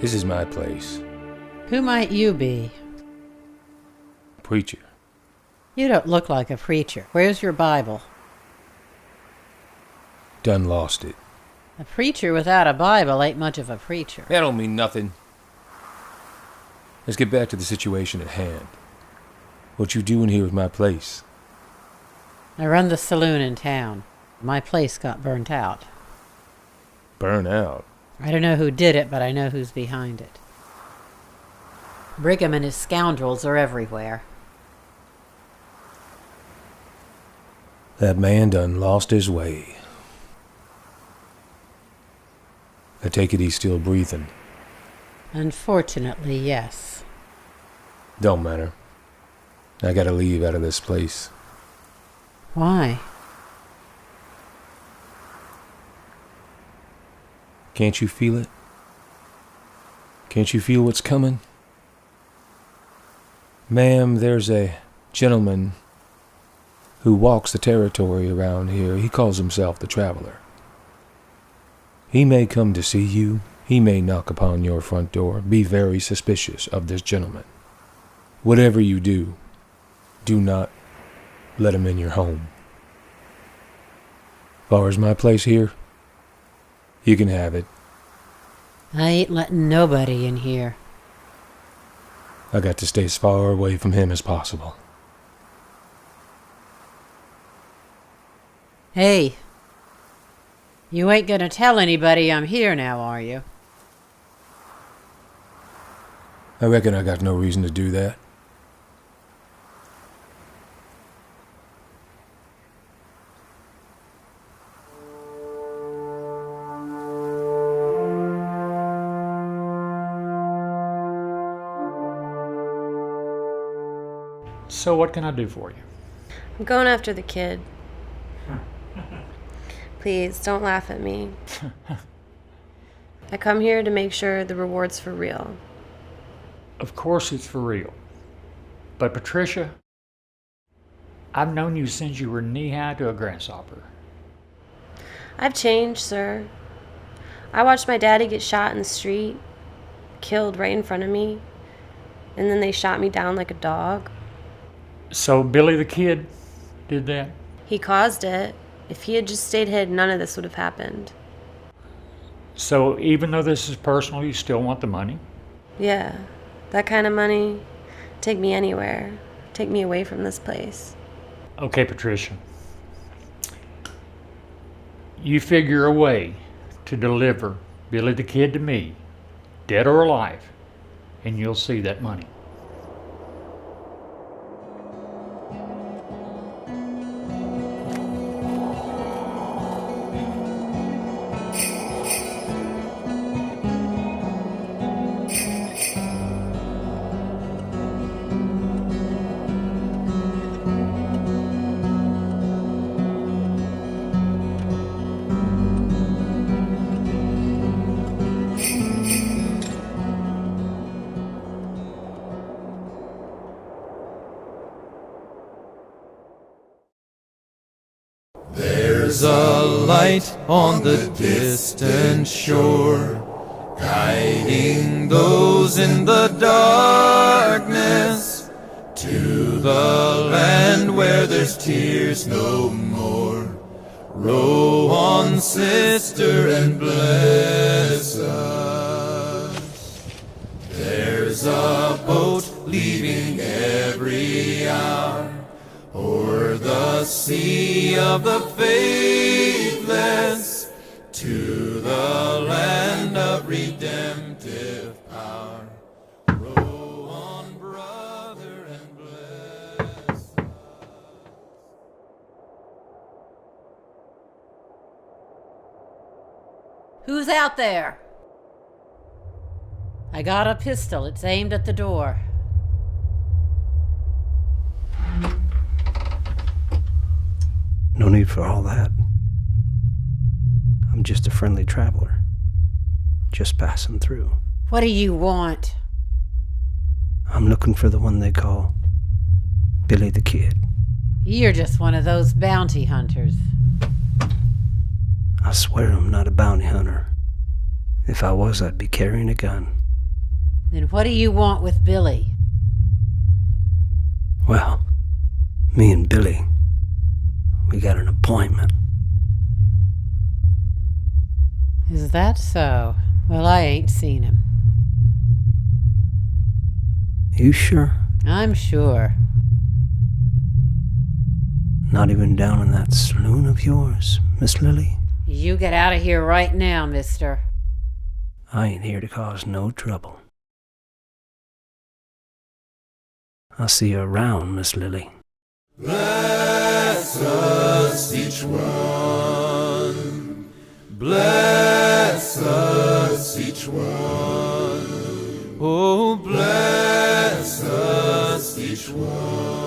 This is my place. Who might you be? Preacher. You don't look like a preacher. Where's your Bible? Done lost it. A preacher without a Bible ain't much of a preacher. That don't mean nothing. Let's get back to the situation at hand. What you doing here is my place. I run the saloon in town. My place got burnt out. Burn out? I don't know who did it, but I know who's behind it. Brigham and his scoundrels are everywhere. That man done lost his way. I take it he's still breathing. Unfortunately, yes. Don't matter. I gotta leave out of this place. Why? Can't you feel it? Can't you feel what's coming? Ma'am, there's a gentleman who walks the territory around here. He calls himself the Traveler. He may come to see you. He may knock upon your front door. Be very suspicious of this gentleman. Whatever you do, do not let him in your home. As far as my place here, you can have it. I ain't letting nobody in here. I got to stay as far away from him as possible. Hey, you ain't gonna tell anybody I'm here now, are you? I reckon I got no reason to do that. So what can I do for you? I'm going after the kid. Please, don't laugh at me. I come here to make sure the reward's for real. Of course it's for real. But Patricia, I've known you since you were knee-high to a grasshopper. I've changed, sir. I watched my daddy get shot in the street, killed right in front of me, and then they shot me down like a dog. So Billy the Kid did that? He caused it. If he had just stayed hid, none of this would have happened. So even though this is personal, you still want the money? Yeah, that kind of money. Take me anywhere. Take me away from this place. Okay, Patricia. You figure a way to deliver Billy the Kid to me, dead or alive, and you'll see that money. There's a light on the distant shore, guiding those in the darkness to the land where there's tears no more. Row on, sister, and bless us. There's a boat leaving every hour o'er the sea of the faithless, to the land of redemptive power. Row on, brother, and bless. Who's out there? I got a pistol. It's aimed at the door. No need for all that. I'm just a friendly traveler. Just passing through. What do you want? I'm looking for the one they call Billy the Kid. You're just one of those bounty hunters. I swear I'm not a bounty hunter. If I was, I'd be carrying a gun. Then what do you want with Billy? Well, me and Billy, we got an appointment. Is that so? Well, I ain't seen him. You sure? I'm sure. Not even down in that saloon of yours, Miss Lilly? You get out of here right now, mister. I ain't here to cause no trouble. I'll see you around, Miss Lilly. Bless us each one. Bless us each one. Oh, bless us each one.